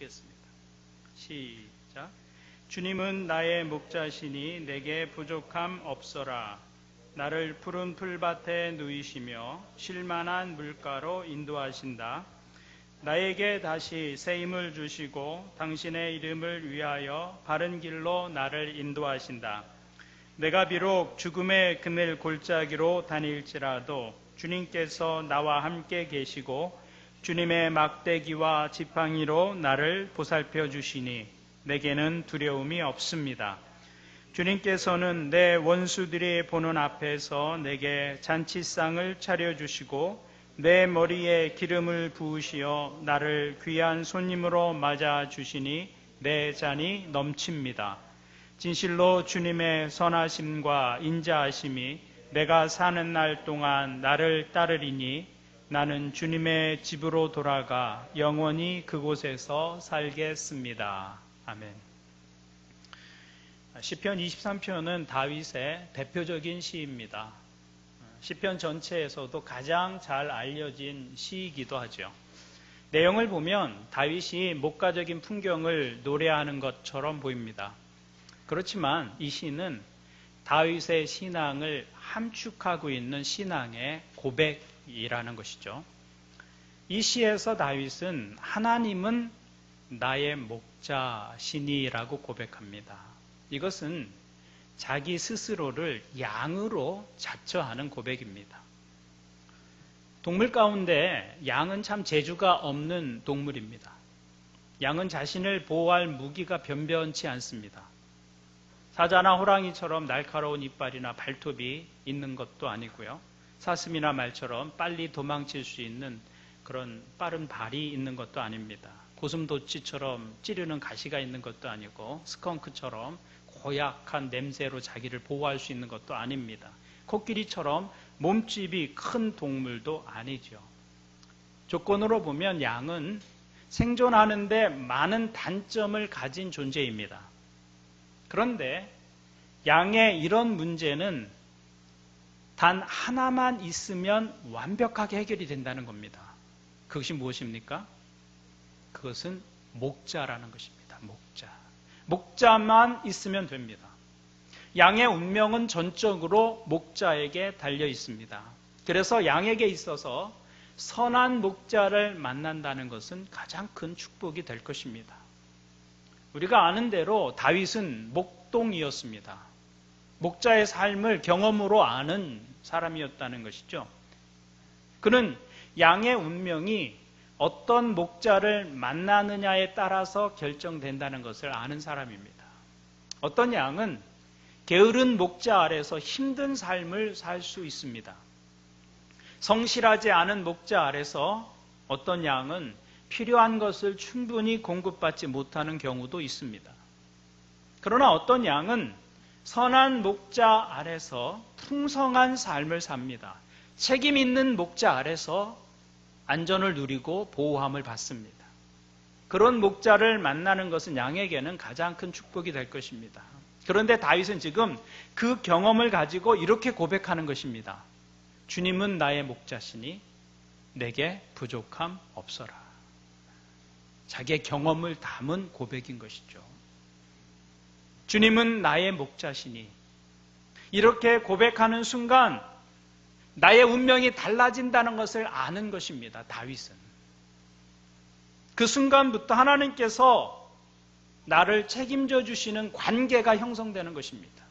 읽겠습니다. 시작. 주님은 나의 목자시니 내게 부족함 없어라. 나를 푸른 풀밭에 누이시며 쉴만한 물가로 인도하신다. 나에게 다시 새 힘을 주시고 당신의 이름을 위하여 바른 길로 나를 인도하신다. 내가 비록 죽음의 그늘 골짜기로 다닐지라도 주님께서 나와 함께 계시고 주님의 막대기와 지팡이로 나를 보살펴 주시니 내게는 두려움이 없습니다. 주님께서는 내 원수들이 보는 앞에서 내게 잔치상을 차려주시고 내 머리에 기름을 부으시어 나를 귀한 손님으로 맞아주시니 내 잔이 넘칩니다. 진실로 주님의 선하심과 인자하심이 내가 사는 날 동안 나를 따르리니 나는 주님의 집으로 돌아가 영원히 그곳에서 살겠습니다. 아멘. 시편 23편은 다윗의 대표적인 시입니다. 시편 전체에서도 가장 잘 알려진 시이기도 하죠. 내용을 보면 다윗이 목가적인 풍경을 노래하는 것처럼 보입니다. 그렇지만 이 시는 다윗의 신앙을 함축하고 있는 신앙의 고백이라는 것이죠. 이 시에서 다윗은 하나님은 나의 목자시니라고 고백합니다. 이것은 자기 스스로를 양으로 자처하는 고백입니다. 동물 가운데 양은 참 재주가 없는 동물입니다. 양은 자신을 보호할 무기가 변변치 않습니다. 사자나 호랑이처럼 날카로운 이빨이나 발톱이 있는 것도 아니고요. 사슴이나 말처럼 빨리 도망칠 수 있는 그런 빠른 발이 있는 것도 아닙니다. 고슴도치처럼 찌르는 가시가 있는 것도 아니고 스컹크처럼 고약한 냄새로 자기를 보호할 수 있는 것도 아닙니다. 코끼리처럼 몸집이 큰 동물도 아니죠. 조건으로 보면 양은 생존하는데 많은 단점을 가진 존재입니다. 그런데 양의 이런 문제는 단 하나만 있으면 완벽하게 해결이 된다는 겁니다. 그것이 무엇입니까? 그것은 목자라는 것입니다. 목자. 목자만 있으면 됩니다. 양의 운명은 전적으로 목자에게 달려 있습니다. 그래서 양에게 있어서 선한 목자를 만난다는 것은 가장 큰 축복이 될 것입니다. 우리가 아는 대로 다윗은 목동이었습니다. 목자의 삶을 경험으로 아는 사람이었다는 것이죠. 그는 양의 운명이 어떤 목자를 만나느냐에 따라서 결정된다는 것을 아는 사람입니다. 어떤 양은 게으른 목자 아래서 힘든 삶을 살 수 있습니다. 성실하지 않은 목자 아래서 어떤 양은 필요한 것을 충분히 공급받지 못하는 경우도 있습니다. 그러나 어떤 양은 선한 목자 아래서 풍성한 삶을 삽니다. 책임 있는 목자 아래서 안전을 누리고 보호함을 받습니다. 그런 목자를 만나는 것은 양에게는 가장 큰 축복이 될 것입니다. 그런데 다윗은 지금 그 경험을 가지고 이렇게 고백하는 것입니다. 주님은 나의 목자시니 내게 부족함 없어라. 자기의 경험을 담은 고백인 것이죠. 주님은 나의 목자시니 이렇게 고백하는 순간 나의 운명이 달라진다는 것을 아는 것입니다. 다윗은. 그 순간부터 하나님께서 나를 책임져 주시는 관계가 형성되는 것입니다.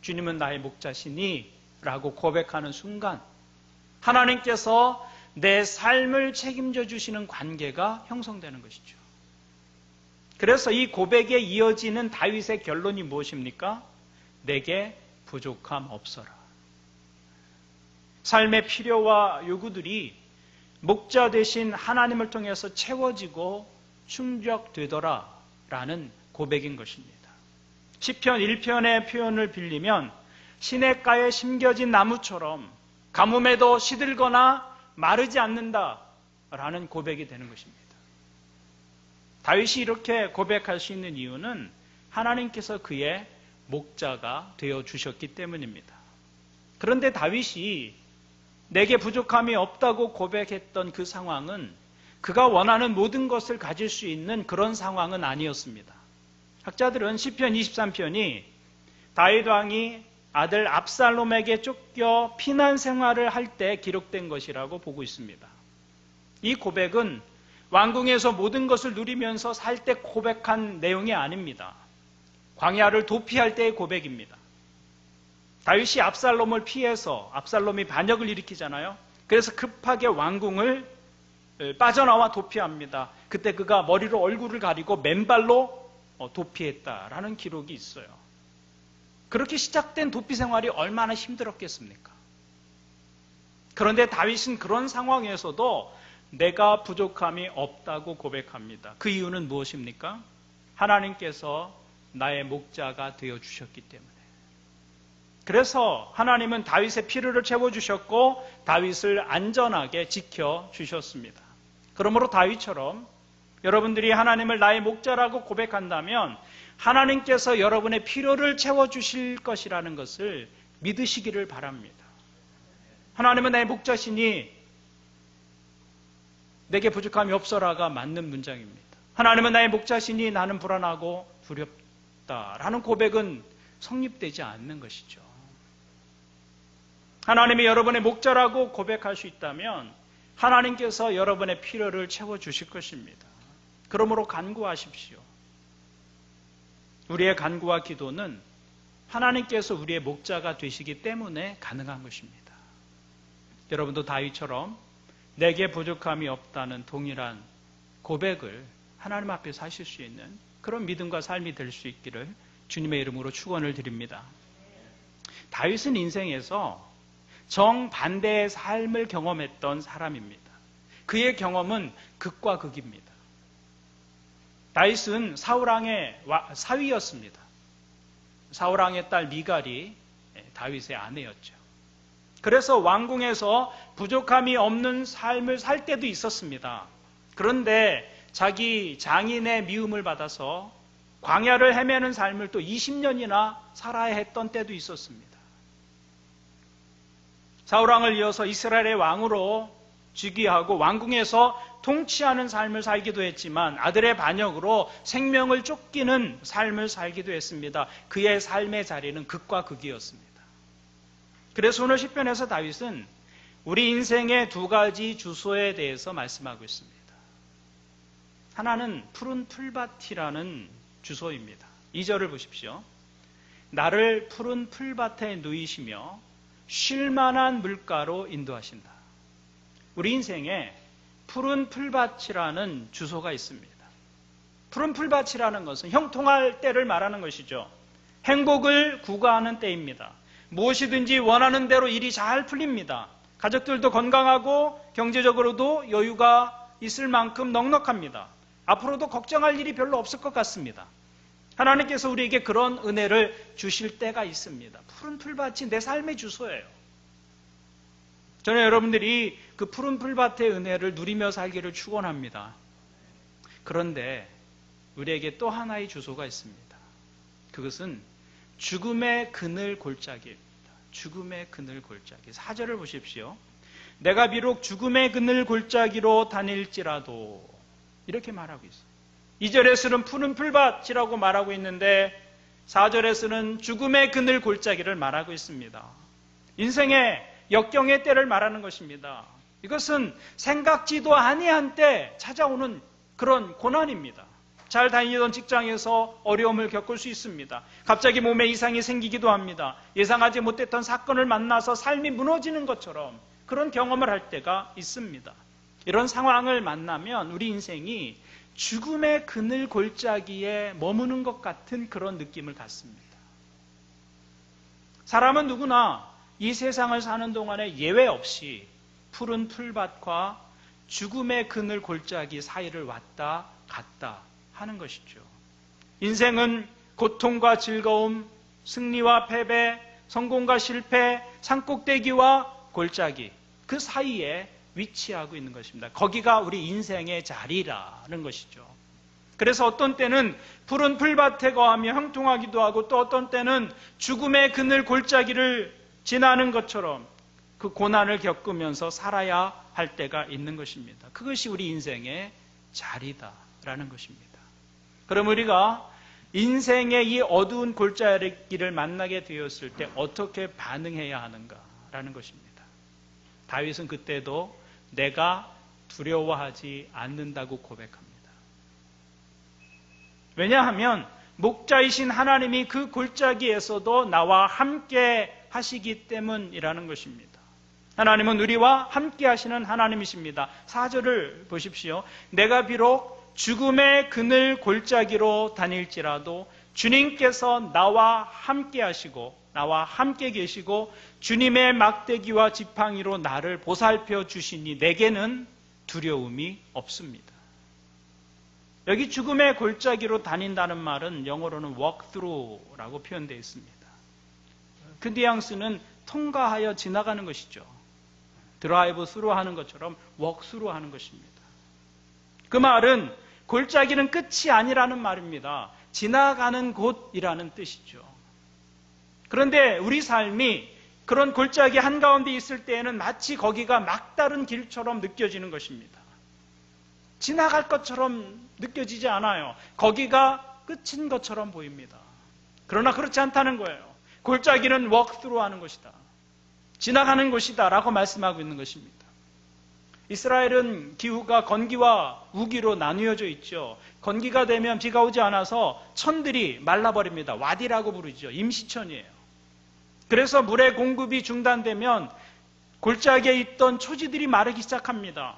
주님은 나의 목자시니 라고 고백하는 순간 하나님께서 내 삶을 책임져 주시는 관계가 형성되는 것이죠. 그래서 이 고백에 이어지는 다윗의 결론이 무엇입니까? 내게 부족함 없어라. 삶의 필요와 요구들이 목자 되신 하나님을 통해서 채워지고 충족되더라 라는 고백인 것입니다. 시편 1편의 표현을 빌리면 시냇가에 심겨진 나무처럼 가뭄에도 시들거나 마르지 않는다 라는 고백이 되는 것입니다. 다윗이 이렇게 고백할 수 있는 이유는 하나님께서 그의 목자가 되어 주셨기 때문입니다. 그런데 다윗이 내게 부족함이 없다고 고백했던 그 상황은 그가 원하는 모든 것을 가질 수 있는 그런 상황은 아니었습니다. 학자들은 시편 23편이 다윗 왕이 아들 압살롬에게 쫓겨 피난 생활을 할 때 기록된 것이라고 보고 있습니다. 이 고백은 왕궁에서 모든 것을 누리면서 살 때 고백한 내용이 아닙니다. 광야를 도피할 때의 고백입니다. 다윗이 압살롬을 피해서 압살롬이 반역을 일으키잖아요. 그래서 급하게 왕궁을 빠져나와 도피합니다. 그때 그가 머리로 얼굴을 가리고 맨발로 도피했다라는 기록이 있어요. 그렇게 시작된 도피 생활이 얼마나 힘들었겠습니까? 그런데 다윗은 그런 상황에서도 내가 부족함이 없다고 고백합니다. 그 이유는 무엇입니까? 하나님께서 나의 목자가 되어주셨기 때문에. 그래서 하나님은 다윗의 필요를 채워주셨고 다윗을 안전하게 지켜주셨습니다. 그러므로 다윗처럼 여러분들이 하나님을 나의 목자라고 고백한다면 하나님께서 여러분의 필요를 채워주실 것이라는 것을 믿으시기를 바랍니다. 하나님은 나의 목자시니 내게 부족함이 없어라가 맞는 문장입니다. 하나님은 나의 목자시니 나는 불안하고 두렵다라는 고백은 성립되지 않는 것이죠. 하나님이 여러분의 목자라고 고백할 수 있다면 하나님께서 여러분의 필요를 채워주실 것입니다. 그러므로 간구하십시오. 우리의 간구와 기도는 하나님께서 우리의 목자가 되시기 때문에 가능한 것입니다. 여러분도 다윗처럼 내게 부족함이 없다는 동일한 고백을 하나님 앞에서 하실 수 있는 그런 믿음과 삶이 될 수 있기를 주님의 이름으로 축원을 드립니다. 다윗은 인생에서 정반대의 삶을 경험했던 사람입니다. 그의 경험은 극과 극입니다. 다윗은 사울왕의 사위였습니다. 사울왕의 딸 미갈이 다윗의 아내였죠. 그래서 왕궁에서 부족함이 없는 삶을 살 때도 있었습니다. 그런데 자기 장인의 미움을 받아서 광야를 헤매는 삶을 또 20년이나 살아야 했던 때도 있었습니다. 사울왕을 이어서 이스라엘의 왕으로 즉위하고 왕궁에서 통치하는 삶을 살기도 했지만 아들의 반역으로 생명을 쫓기는 삶을 살기도 했습니다. 그의 삶의 자리는 극과 극이었습니다. 그래서 오늘 시편에서 다윗은 우리 인생의 두 가지 주소에 대해서 말씀하고 있습니다. 하나는 푸른 풀밭이라는 주소입니다. 2절을 보십시오. 나를 푸른 풀밭에 누이시며 쉴만한 물가로 인도하신다. 우리 인생에 푸른 풀밭이라는 주소가 있습니다. 푸른 풀밭이라는 것은 형통할 때를 말하는 것이죠. 행복을 구가하는 때입니다. 무엇이든지 원하는 대로 일이 잘 풀립니다. 가족들도 건강하고 경제적으로도 여유가 있을 만큼 넉넉합니다. 앞으로도 걱정할 일이 별로 없을 것 같습니다. 하나님께서 우리에게 그런 은혜를 주실 때가 있습니다. 푸른 풀밭이 내 삶의 주소예요. 저는 여러분들이 그 푸른 풀밭의 은혜를 누리며 살기를 축원합니다. 그런데 우리에게 또 하나의 주소가 있습니다. 그것은 죽음의 그늘 골짜기입니다. 죽음의 그늘 골짜기. 4절을 보십시오. 내가 비록 죽음의 그늘 골짜기로 다닐지라도 이렇게 말하고 있어요. 2절에서는 푸른 풀밭이라고 말하고 있는데 4절에서는 죽음의 그늘 골짜기를 말하고 있습니다. 인생의 역경의 때를 말하는 것입니다. 이것은 생각지도 아니한 때 찾아오는 그런 고난입니다. 잘 다니던 직장에서 어려움을 겪을 수 있습니다. 갑자기 몸에 이상이 생기기도 합니다. 예상하지 못했던 사건을 만나서 삶이 무너지는 것처럼 그런 경험을 할 때가 있습니다. 이런 상황을 만나면 우리 인생이 죽음의 그늘 골짜기에 머무는 것 같은 그런 느낌을 갖습니다. 사람은 누구나 이 세상을 사는 동안에 예외 없이 푸른 풀밭과 죽음의 그늘 골짜기 사이를 왔다 갔다 하는 것이죠. 인생은 고통과 즐거움, 승리와 패배, 성공과 실패, 산꼭대기와 골짜기 그 사이에 위치하고 있는 것입니다. 거기가 우리 인생의 자리라는 것이죠. 그래서 어떤 때는 푸른 풀밭에 거하며 형통하기도 하고 또 어떤 때는 죽음의 그늘 골짜기를 지나는 것처럼 그 고난을 겪으면서 살아야 할 때가 있는 것입니다. 그것이 우리 인생의 자리다라는 것입니다. 그럼 우리가 인생의 이 어두운 골짜기를 만나게 되었을 때 어떻게 반응해야 하는가라는 것입니다. 다윗은 그때도 내가 두려워하지 않는다고 고백합니다. 왜냐하면 목자이신 하나님이 그 골짜기에서도 나와 함께 하시기 때문이라는 것입니다. 하나님은 우리와 함께 하시는 하나님이십니다. 4절을 보십시오. 내가 비록 죽음의 그늘 골짜기로 다닐지라도 주님께서 나와 함께 하시고 나와 함께 계시고 주님의 막대기와 지팡이로 나를 보살펴 주시니 내게는 두려움이 없습니다. 여기 죽음의 골짜기로 다닌다는 말은 영어로는 walk through라고 표현되어 있습니다. 그 뉘앙스는 통과하여 지나가는 것이죠. 드라이브 스루 하는 것처럼 walk through 하는 것입니다. 그 말은 골짜기는 끝이 아니라는 말입니다. 지나가는 곳이라는 뜻이죠. 그런데 우리 삶이 그런 골짜기 한가운데 있을 때에는 마치 거기가 막다른 길처럼 느껴지는 것입니다. 지나갈 것처럼 느껴지지 않아요. 거기가 끝인 것처럼 보입니다. 그러나 그렇지 않다는 거예요. 골짜기는 walk through 하는 것이다. 지나가는 곳이다 라고 말씀하고 있는 것입니다. 이스라엘은 기후가 건기와 우기로 나뉘어져 있죠. 건기가 되면 비가 오지 않아서 천들이 말라버립니다. 와디라고 부르죠. 임시천이에요. 그래서 물의 공급이 중단되면 골짜기에 있던 초지들이 마르기 시작합니다.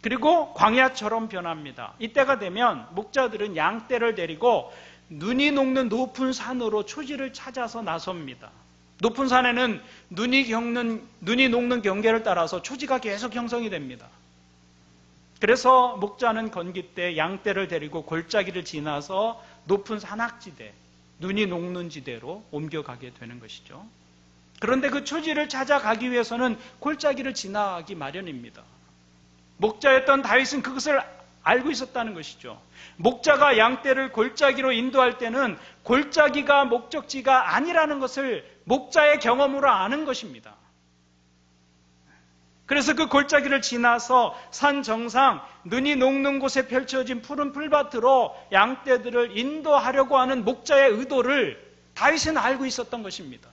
그리고 광야처럼 변합니다. 이때가 되면 목자들은 양떼를 데리고 눈이 녹는 높은 산으로 초지를 찾아서 나섭니다. 높은 산에는 눈이 녹는 경계를 따라서 초지가 계속 형성이 됩니다. 그래서 목자는 건기 때 양떼를 데리고 골짜기를 지나서 높은 산악지대, 눈이 녹는 지대로 옮겨가게 되는 것이죠. 그런데 그 초지를 찾아가기 위해서는 골짜기를 지나가기 마련입니다. 목자였던 다윗은 그것을 알고 있었다는 것이죠. 목자가 양떼를 골짜기로 인도할 때는 골짜기가 목적지가 아니라는 것을 목자의 경험으로 아는 것입니다. 그래서 그 골짜기를 지나서 산 정상, 눈이 녹는 곳에 펼쳐진 푸른 풀밭으로 양떼들을 인도하려고 하는 목자의 의도를 다윗은 알고 있었던 것입니다.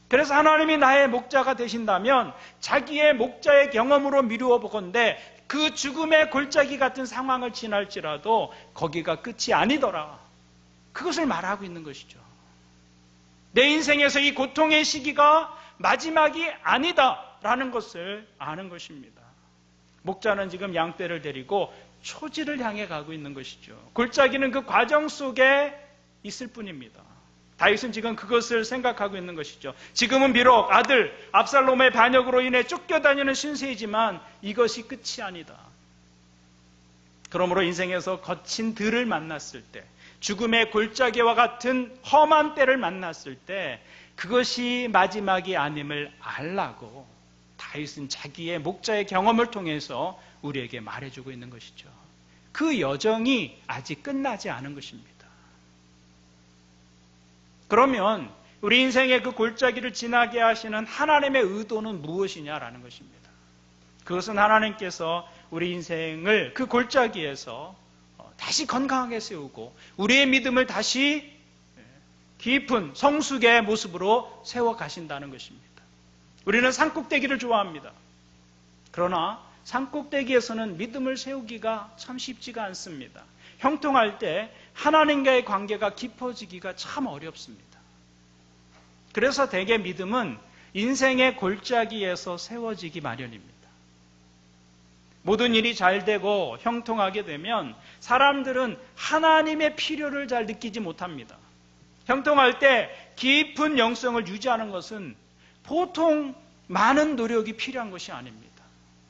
그래서 하나님이 나의 목자가 되신다면 자기의 목자의 경험으로 미루어 보건대 그 죽음의 골짜기 같은 상황을 지날지라도 거기가 끝이 아니더라. 그것을 말하고 있는 것이죠. 내 인생에서 이 고통의 시기가 마지막이 아니다라는 것을 아는 것입니다. 목자는 지금 양떼를 데리고 초지를 향해 가고 있는 것이죠. 골짜기는 그 과정 속에 있을 뿐입니다. 다윗은 지금 그것을 생각하고 있는 것이죠. 지금은 비록 아들 압살롬의 반역으로 인해 쫓겨다니는 신세이지만 이것이 끝이 아니다. 그러므로 인생에서 거친 들을 만났을 때, 죽음의 골짜기와 같은 험한 때를 만났을 때 그것이 마지막이 아님을 알라고 다윗은 자기의 목자의 경험을 통해서 우리에게 말해주고 있는 것이죠. 그 여정이 아직 끝나지 않은 것입니다. 그러면 우리 인생의 그 골짜기를 지나게 하시는 하나님의 의도는 무엇이냐라는 것입니다. 그것은 하나님께서 우리 인생을 그 골짜기에서 다시 건강하게 세우고 우리의 믿음을 다시 깊은 성숙의 모습으로 세워가신다는 것입니다. 우리는 산꼭대기를 좋아합니다. 그러나 산꼭대기에서는 믿음을 세우기가 참 쉽지가 않습니다. 형통할 때 하나님과의 관계가 깊어지기가 참 어렵습니다. 그래서 대개 믿음은 인생의 골짜기에서 세워지기 마련입니다. 모든 일이 잘 되고 형통하게 되면 사람들은 하나님의 필요를 잘 느끼지 못합니다. 형통할 때 깊은 영성을 유지하는 것은 보통 많은 노력이 필요한 것이 아닙니다.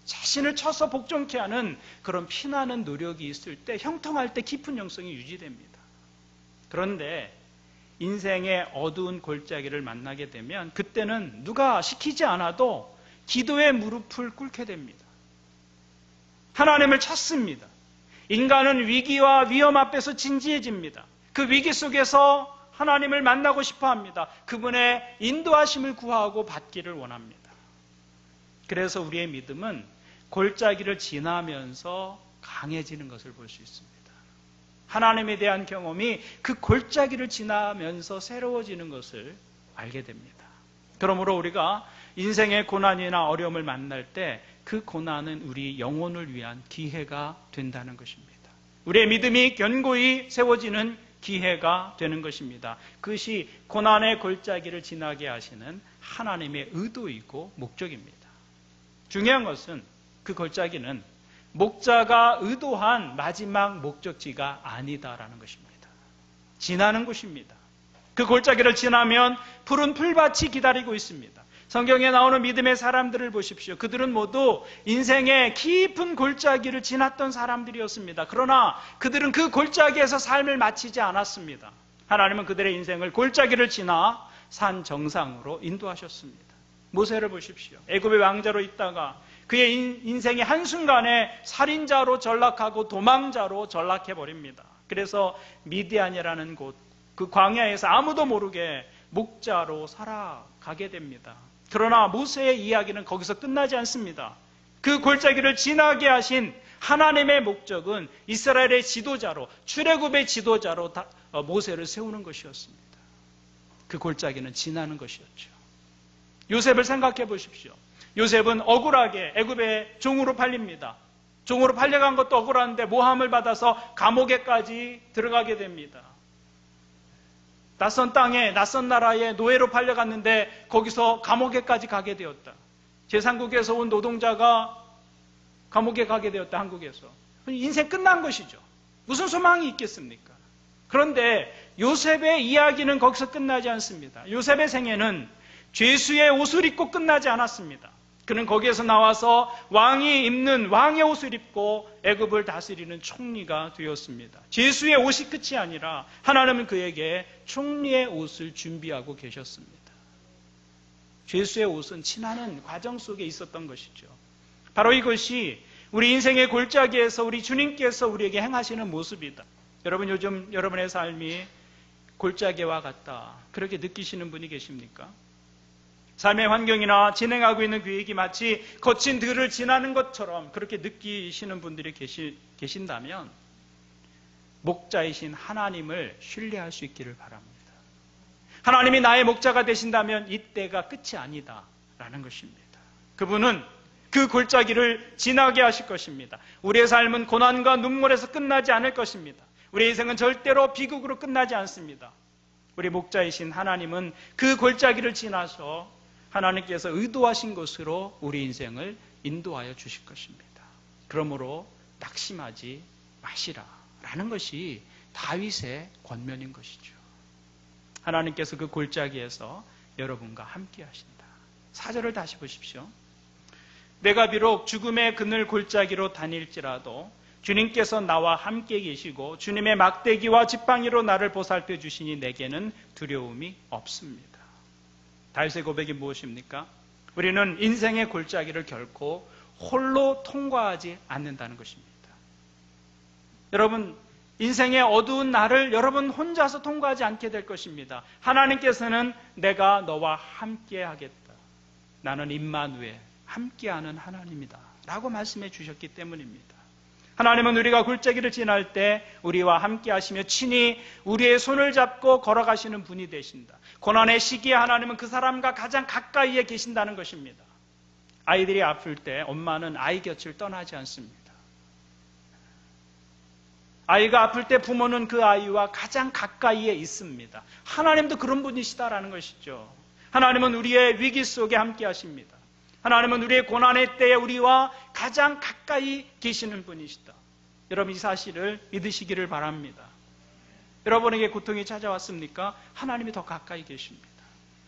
자신을 쳐서 복종케 하는 그런 피나는 노력이 있을 때 형통할 때 깊은 영성이 유지됩니다. 그런데 인생의 어두운 골짜기를 만나게 되면 그때는 누가 시키지 않아도 기도의 무릎을 꿇게 됩니다. 하나님을 찾습니다. 인간은 위기와 위험 앞에서 진지해집니다. 그 위기 속에서 하나님을 만나고 싶어 합니다. 그분의 인도하심을 구하고 받기를 원합니다. 그래서 우리의 믿음은 골짜기를 지나면서 강해지는 것을 볼 수 있습니다. 하나님에 대한 경험이 그 골짜기를 지나면서 새로워지는 것을 알게 됩니다. 그러므로 우리가 인생의 고난이나 어려움을 만날 때 그 고난은 우리 영혼을 위한 기회가 된다는 것입니다. 우리의 믿음이 견고히 세워지는 기회가 되는 것입니다. 그것이 고난의 골짜기를 지나게 하시는 하나님의 의도이고 목적입니다. 중요한 것은 그 골짜기는 목자가 의도한 마지막 목적지가 아니다라는 것입니다. 지나는 곳입니다. 그 골짜기를 지나면 푸른 풀밭이 기다리고 있습니다. 성경에 나오는 믿음의 사람들을 보십시오. 그들은 모두 인생의 깊은 골짜기를 지났던 사람들이었습니다. 그러나 그들은 그 골짜기에서 삶을 마치지 않았습니다. 하나님은 그들의 인생을 골짜기를 지나 산 정상으로 인도하셨습니다. 모세를 보십시오. 애굽의 왕자로 있다가 그의 인생의 한순간에 살인자로 전락하고 도망자로 전락해버립니다. 그래서 미디안이라는 곳, 그 광야에서 아무도 모르게 목자로 살아가게 됩니다. 그러나 모세의 이야기는 거기서 끝나지 않습니다. 그 골짜기를 지나게 하신 하나님의 목적은 이스라엘의 지도자로, 출애굽의 지도자로 모세를 세우는 것이었습니다. 그 골짜기는 지나는 것이었죠. 요셉을 생각해 보십시오. 요셉은 억울하게 애굽의 종으로 팔립니다. 종으로 팔려간 것도 억울한데 모함을 받아서 감옥에까지 들어가게 됩니다. 낯선 땅에, 낯선 나라에 노예로 팔려갔는데 거기서 감옥에까지 가게 되었다. 제3국에서 온 노동자가 감옥에 가게 되었다, 한국에서. 인생 끝난 것이죠. 무슨 소망이 있겠습니까? 그런데 요셉의 이야기는 거기서 끝나지 않습니다. 요셉의 생애는 죄수의 옷을 입고 끝나지 않았습니다. 그는 거기에서 나와서 왕이 입는 왕의 옷을 입고 애굽을 다스리는 총리가 되었습니다. 죄수의 옷이 끝이 아니라 하나님은 그에게 총리의 옷을 준비하고 계셨습니다. 죄수의 옷은 지나는 과정 속에 있었던 것이죠. 바로 이것이 우리 인생의 골짜기에서 우리 주님께서 우리에게 행하시는 모습이다. 여러분, 요즘 여러분의 삶이 골짜기와 같다, 그렇게 느끼시는 분이 계십니까? 삶의 환경이나 진행하고 있는 계획이 마치 거친 들을 지나는 것처럼 그렇게 느끼시는 분들이 계신다면 목자이신 하나님을 신뢰할 수 있기를 바랍니다. 하나님이 나의 목자가 되신다면 이때가 끝이 아니다라는 것입니다. 그분은 그 골짜기를 지나게 하실 것입니다. 우리의 삶은 고난과 눈물에서 끝나지 않을 것입니다. 우리의 인생은 절대로 비극으로 끝나지 않습니다. 우리 목자이신 하나님은 그 골짜기를 지나서 하나님께서 의도하신 것으로 우리 인생을 인도하여 주실 것입니다. 그러므로 낙심하지 마시라 라는 것이 다윗의 권면인 것이죠. 하나님께서 그 골짜기에서 여러분과 함께 하신다. 4절을 다시 보십시오. 내가 비록 죽음의 그늘 골짜기로 다닐지라도 주님께서 나와 함께 계시고 주님의 막대기와 지팡이로 나를 보살펴 주시니 내게는 두려움이 없습니다. 다윗의 고백이 무엇입니까? 우리는 인생의 골짜기를 결코 홀로 통과하지 않는다는 것입니다. 여러분, 인생의 어두운 날을 여러분 혼자서 통과하지 않게 될 것입니다. 하나님께서는 내가 너와 함께 하겠다. 나는 임마누엘, 함께하는 하나님이다 라고 말씀해 주셨기 때문입니다. 하나님은 우리가 골짜기를 지날 때 우리와 함께 하시며 친히 우리의 손을 잡고 걸어가시는 분이 되신다. 고난의 시기에 하나님은 그 사람과 가장 가까이에 계신다는 것입니다. 아이들이 아플 때 엄마는 아이 곁을 떠나지 않습니다. 아이가 아플 때 부모는 그 아이와 가장 가까이에 있습니다. 하나님도 그런 분이시다라는 것이죠. 하나님은 우리의 위기 속에 함께 하십니다. 하나님은 우리의 고난의 때에 우리와 가장 가까이 계시는 분이시다. 여러분, 이 사실을 믿으시기를 바랍니다. 여러분에게 고통이 찾아왔습니까? 하나님이 더 가까이 계십니다.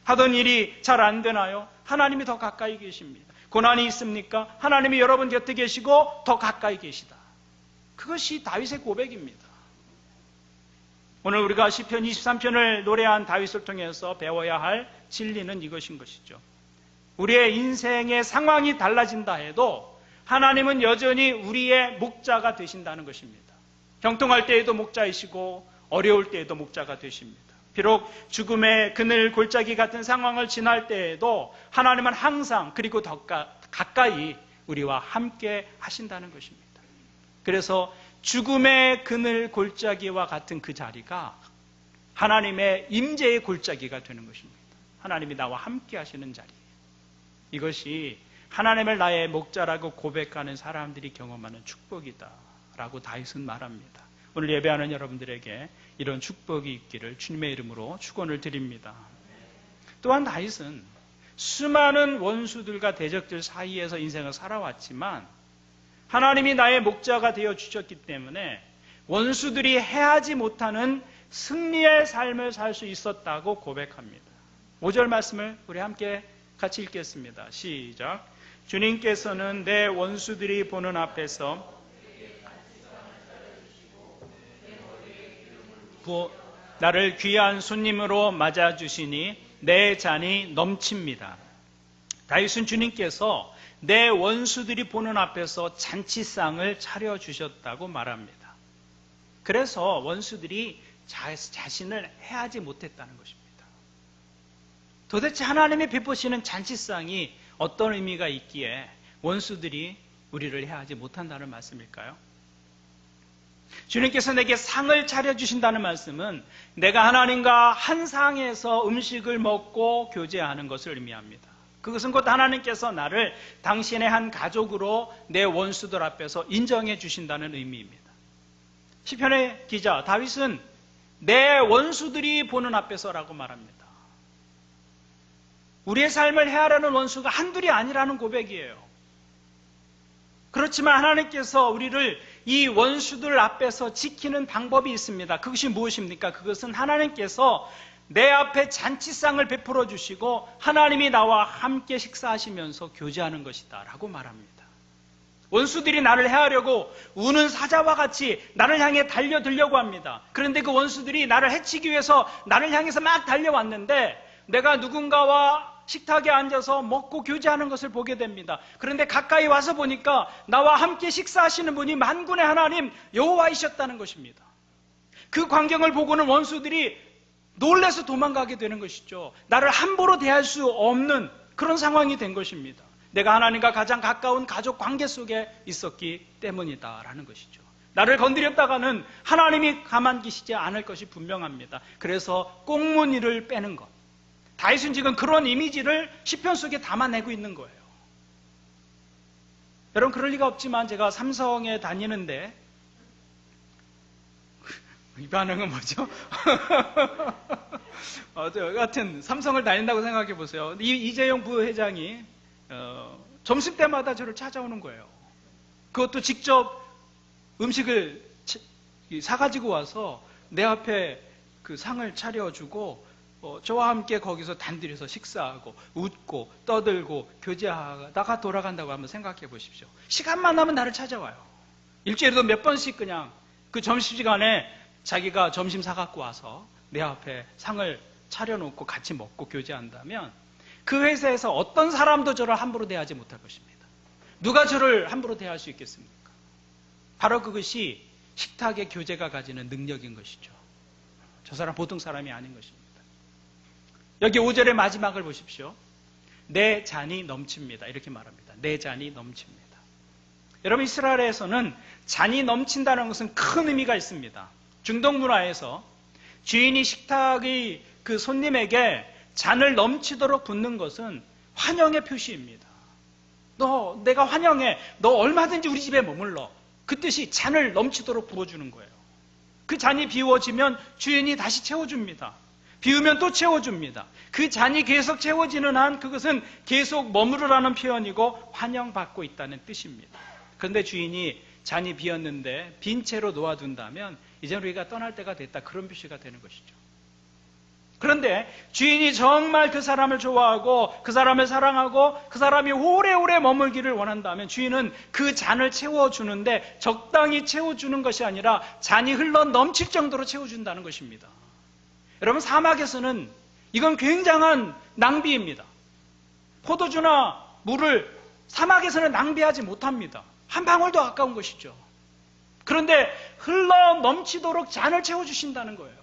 하던 일이 잘 안 되나요? 하나님이 더 가까이 계십니다. 고난이 있습니까? 하나님이 여러분 곁에 계시고 더 가까이 계시다. 그것이 다윗의 고백입니다. 오늘 우리가 시편 23편을 노래한 다윗을 통해서 배워야 할 진리는 이것인 것이죠. 우리의 인생의 상황이 달라진다 해도 하나님은 여전히 우리의 목자가 되신다는 것입니다. 형통할 때에도 목자이시고 어려울 때에도 목자가 되십니다. 비록 죽음의 그늘 골짜기 같은 상황을 지날 때에도 하나님은 항상 그리고 더 가까이 우리와 함께 하신다는 것입니다. 그래서 죽음의 그늘 골짜기와 같은 그 자리가 하나님의 임재의 골짜기가 되는 것입니다. 하나님이 나와 함께 하시는 자리. 이것이 하나님을 나의 목자라고 고백하는 사람들이 경험하는 축복이다 라고 다윗은 말합니다. 오늘 예배하는 여러분들에게 이런 축복이 있기를 주님의 이름으로 축원을 드립니다. 또한 다윗은 수많은 원수들과 대적들 사이에서 인생을 살아왔지만 하나님이 나의 목자가 되어 주셨기 때문에 원수들이 해하지 못하는 승리의 삶을 살 수 있었다고 고백합니다. 5절 말씀을 우리 함께 같이 읽겠습니다. 시작. 주님께서는 내 원수들이 보는 앞에서 나를 귀한 손님으로 맞아주시니 내 잔이 넘칩니다. 다윗은 주님께서 내 원수들이 보는 앞에서 잔치상을 차려주셨다고 말합니다. 그래서 원수들이 자신을 해하지 못했다는 것입니다. 도대체 하나님이 베푸시는 잔치상이 어떤 의미가 있기에 원수들이 우리를 해하지 못한다는 말씀일까요? 주님께서 내게 상을 차려주신다는 말씀은 내가 하나님과 한 상에서 음식을 먹고 교제하는 것을 의미합니다. 그것은 곧 하나님께서 나를 당신의 한 가족으로 내 원수들 앞에서 인정해 주신다는 의미입니다. 시편의 기자 다윗은 내 원수들이 보는 앞에서라고 말합니다. 우리의 삶을 해하려는 원수가 한둘이 아니라는 고백이에요. 그렇지만 하나님께서 우리를 이 원수들 앞에서 지키는 방법이 있습니다. 그것이 무엇입니까? 그것은 하나님께서 내 앞에 잔치상을 베풀어 주시고 하나님이 나와 함께 식사하시면서 교제하는 것이다 라고 말합니다. 원수들이 나를 해하려고 우는 사자와 같이 나를 향해 달려들려고 합니다. 그런데 그 원수들이 나를 해치기 위해서 나를 향해서 막 달려왔는데 내가 누군가와 식탁에 앉아서 먹고 교제하는 것을 보게 됩니다. 그런데 가까이 와서 보니까 나와 함께 식사하시는 분이 만군의 하나님 여호와이셨다는 것입니다. 그 광경을 보고는 원수들이 놀라서 도망가게 되는 것이죠. 나를 함부로 대할 수 없는 그런 상황이 된 것입니다. 내가 하나님과 가장 가까운 가족 관계 속에 있었기 때문이다라는 것이죠. 나를 건드렸다가는 하나님이 가만 계시지 않을 것이 분명합니다. 그래서 꽁무니를 빼는 것. 다윗은 지금 그런 이미지를 시편 속에 담아내고 있는 거예요. 여러분 그럴 리가 없지만 제가 삼성에 다니는데 이 반응은 뭐죠? 여하튼 삼성을 다닌다고 생각해 보세요. 이재용 부회장이 점심때마다 저를 찾아오는 거예요. 그것도 직접 음식을 사가지고 와서 내 앞에 그 상을 차려주고 저와 함께 거기서 단둘이서 식사하고 웃고 떠들고 교제하다가 돌아간다고 한번 생각해 보십시오. 시간만 나면 나를 찾아와요. 일주일에도 몇 번씩 그냥 그 점심시간에 자기가 점심 사갖고 와서 내 앞에 상을 차려놓고 같이 먹고 교제한다면 그 회사에서 어떤 사람도 저를 함부로 대하지 못할 것입니다. 누가 저를 함부로 대할 수 있겠습니까? 바로 그것이 식탁의 교제가 가지는 능력인 것이죠. 저 사람 보통 사람이 아닌 것입니다. 여기 5절의 마지막을 보십시오. 내 잔이 넘칩니다. 이렇게 말합니다. 내 잔이 넘칩니다. 여러분 이스라엘에서는 잔이 넘친다는 것은 큰 의미가 있습니다. 중동 문화에서 주인이 식탁의 그 손님에게 잔을 넘치도록 붓는 것은 환영의 표시입니다. 내가 환영해. 너 얼마든지 우리 집에 머물러. 그 뜻이 잔을 넘치도록 부어주는 거예요. 그 잔이 비워지면 주인이 다시 채워줍니다. 비우면 또 채워줍니다. 그 잔이 계속 채워지는 한 그것은 계속 머무르라는 표현이고 환영받고 있다는 뜻입니다. 그런데 주인이 잔이 비었는데 빈 채로 놓아둔다면 이제 우리가 떠날 때가 됐다 그런 표시가 되는 것이죠. 그런데 주인이 정말 그 사람을 좋아하고 그 사람을 사랑하고 그 사람이 오래오래 머물기를 원한다면 주인은 그 잔을 채워주는데 적당히 채워주는 것이 아니라 잔이 흘러 넘칠 정도로 채워준다는 것입니다. 여러분 사막에서는 이건 굉장한 낭비입니다. 포도주나 물을 사막에서는 낭비하지 못합니다. 한 방울도 아까운 것이죠. 그런데 흘러 넘치도록 잔을 채워주신다는 거예요.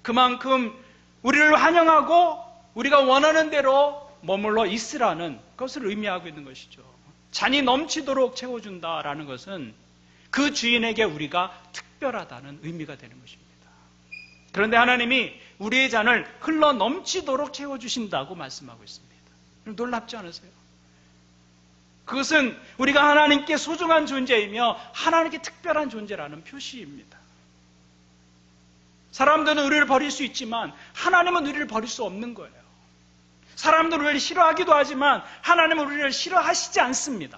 그만큼 우리를 환영하고 우리가 원하는 대로 머물러 있으라는 것을 의미하고 있는 것이죠. 잔이 넘치도록 채워준다라는 것은 그 주인에게 우리가 특별하다는 의미가 되는 것입니다. 그런데 하나님이 우리의 잔을 흘러 넘치도록 채워주신다고 말씀하고 있습니다. 놀랍지 않으세요? 그것은 우리가 하나님께 소중한 존재이며 하나님께 특별한 존재라는 표시입니다. 사람들은 우리를 버릴 수 있지만 하나님은 우리를 버릴 수 없는 거예요. 사람들은 우리를 싫어하기도 하지만 하나님은 우리를 싫어하시지 않습니다.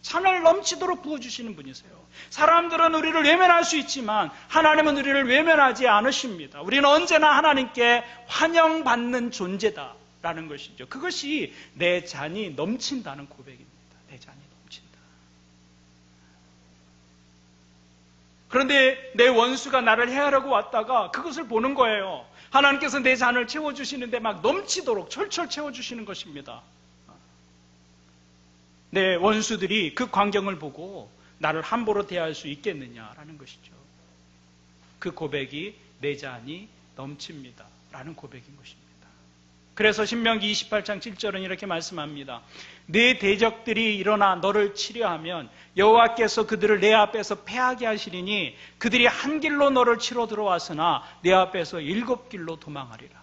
잔을 넘치도록 부어주시는 분이세요. 사람들은 우리를 외면할 수 있지만 하나님은 우리를 외면하지 않으십니다. 우리는 언제나 하나님께 환영받는 존재다라는 것이죠. 그것이 내 잔이 넘친다는 고백입니다. 내 잔이 넘친다. 그런데 내 원수가 나를 해하려고 왔다가 그것을 보는 거예요. 하나님께서 내 잔을 채워주시는데 막 넘치도록 철철 채워주시는 것입니다. 내 원수들이 그 광경을 보고 나를 함부로 대할 수 있겠느냐라는 것이죠. 그 고백이 내 잔이 넘칩니다 라는 고백인 것입니다. 그래서 신명기 28장 7절은 이렇게 말씀합니다. 내 대적들이 일어나 너를 치려하면 여호와께서 그들을 내 앞에서 패하게 하시리니 그들이 한 길로 너를 치러 들어왔으나 내 앞에서 7길로 도망하리라.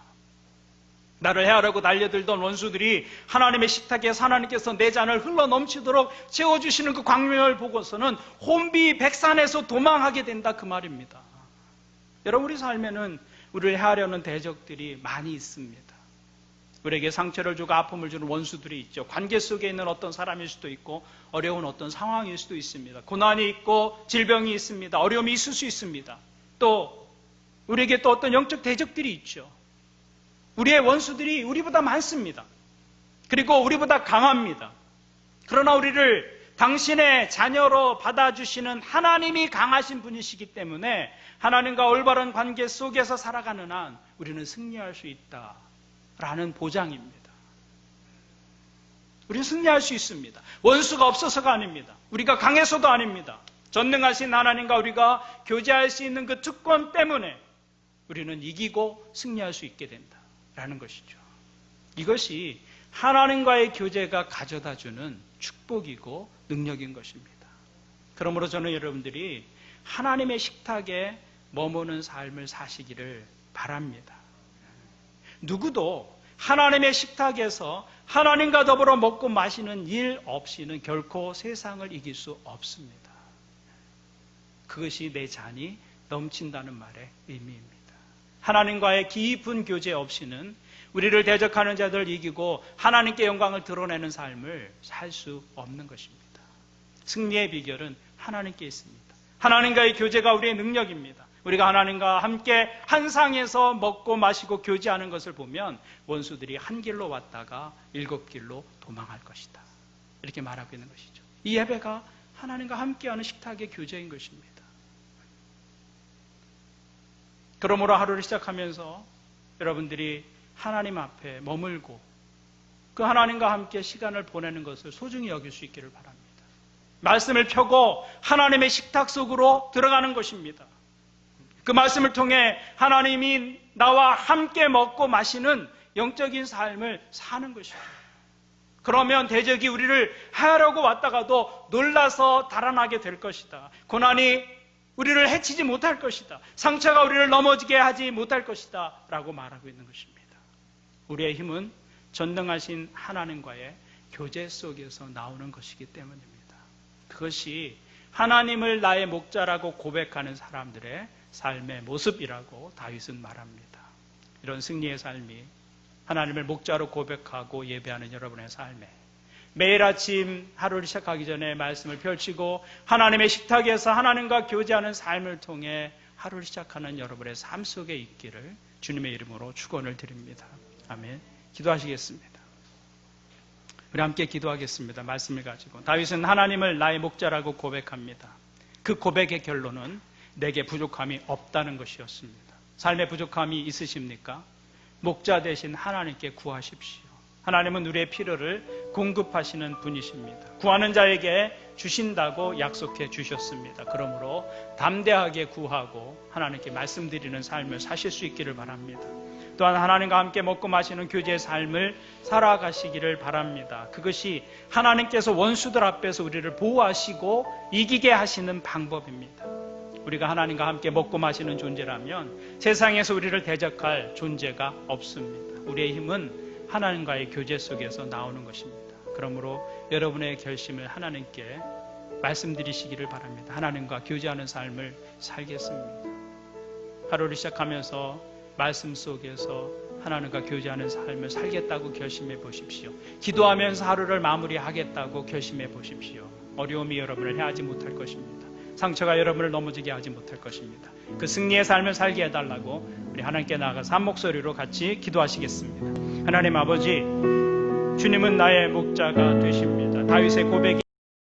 나를 해하려고 달려들던 원수들이 하나님의 식탁에서 하나님께서 내 잔을 흘러 넘치도록 채워주시는 그 광명을 보고서는 혼비백산에서 도망하게 된다 그 말입니다. 여러분, 우리 삶에는 우리를 해하려는 대적들이 많이 있습니다. 우리에게 상처를 주고 아픔을 주는 원수들이 있죠. 관계 속에 있는 어떤 사람일 수도 있고 어려운 어떤 상황일 수도 있습니다. 고난이 있고 질병이 있습니다. 어려움이 있을 수 있습니다. 또 우리에게 또 어떤 영적 대적들이 있죠. 우리의 원수들이 우리보다 많습니다. 그리고 우리보다 강합니다. 그러나 우리를 당신의 자녀로 받아주시는 하나님이 강하신 분이시기 때문에 하나님과 올바른 관계 속에서 살아가는 한 우리는 승리할 수 있다라는 보장입니다. 우리는 승리할 수 있습니다. 원수가 없어서가 아닙니다. 우리가 강해서도 아닙니다. 전능하신 하나님과 우리가 교제할 수 있는 그 특권 때문에 우리는 이기고 승리할 수 있게 된다라는 것이죠. 이것이 하나님과의 교제가 가져다주는 축복이고 능력인 것입니다. 그러므로 저는 여러분들이 하나님의 식탁에 머무는 삶을 사시기를 바랍니다. 누구도 하나님의 식탁에서 하나님과 더불어 먹고 마시는 일 없이는 결코 세상을 이길 수 없습니다. 그것이 내 잔이 넘친다는 말의 의미입니다. 하나님과의 깊은 교제 없이는 우리를 대적하는 자들을 이기고 하나님께 영광을 드러내는 삶을 살 수 없는 것입니다. 승리의 비결은 하나님께 있습니다. 하나님과의 교제가 우리의 능력입니다. 우리가 하나님과 함께 한 상에서 먹고 마시고 교제하는 것을 보면 원수들이 한 길로 왔다가 7길로 도망할 것이다. 이렇게 말하고 있는 것이죠. 이 예배가 하나님과 함께하는 식탁의 교제인 것입니다. 그러므로 하루를 시작하면서 여러분들이 하나님 앞에 머물고 그 하나님과 함께 시간을 보내는 것을 소중히 여길 수 있기를 바랍니다. 말씀을 펴고 하나님의 식탁 속으로 들어가는 것입니다. 그 말씀을 통해 하나님이 나와 함께 먹고 마시는 영적인 삶을 사는 것입니다. 그러면 대적이 우리를 하려고 왔다가도 놀라서 달아나게 될 것이다. 고난이 우리를 해치지 못할 것이다. 상처가 우리를 넘어지게 하지 못할 것이다 라고 말하고 있는 것입니다. 우리의 힘은 전능하신 하나님과의 교제 속에서 나오는 것이기 때문입니다. 그것이 하나님을 나의 목자라고 고백하는 사람들의 삶의 모습이라고 다윗은 말합니다. 이런 승리의 삶이 하나님을 목자로 고백하고 예배하는 여러분의 삶에 매일 아침 하루를 시작하기 전에 말씀을 펼치고 하나님의 식탁에서 하나님과 교제하는 삶을 통해 하루를 시작하는 여러분의 삶 속에 있기를 주님의 이름으로 축원을 드립니다. 아멘. 기도하시겠습니다. 우리 함께 기도하겠습니다. 말씀을 가지고 다윗은 하나님을 나의 목자라고 고백합니다. 그 고백의 결론은 내게 부족함이 없다는 것이었습니다. 삶에 부족함이 있으십니까? 목자 되신 하나님께 구하십시오. 하나님은 우리의 필요를 공급하시는 분이십니다. 구하는 자에게 주신다고 약속해 주셨습니다. 그러므로 담대하게 구하고 하나님께 말씀드리는 삶을 사실 수 있기를 바랍니다. 또한 하나님과 함께 먹고 마시는 교제의 삶을 살아가시기를 바랍니다. 그것이 하나님께서 원수들 앞에서 우리를 보호하시고 이기게 하시는 방법입니다. 우리가 하나님과 함께 먹고 마시는 존재라면 세상에서 우리를 대적할 존재가 없습니다. 우리의 힘은 하나님과의 교제 속에서 나오는 것입니다. 그러므로 여러분의 결심을 하나님께 말씀드리시기를 바랍니다. 하나님과 교제하는 삶을 살겠습니다. 하루를 시작하면서 말씀 속에서 하나님과 교제하는 삶을 살겠다고 결심해 보십시오. 기도하면서 하루를 마무리하겠다고 결심해 보십시오. 어려움이 여러분을 해하지 못할 것입니다. 상처가 여러분을 넘어지게 하지 못할 것입니다. 그 승리의 삶을 살게 해달라고 우리 하나님께 나아가서 한 목소리로 같이 기도하시겠습니다. 하나님 아버지, 주님은 나의 목자가 되십니다. 다윗의 고백이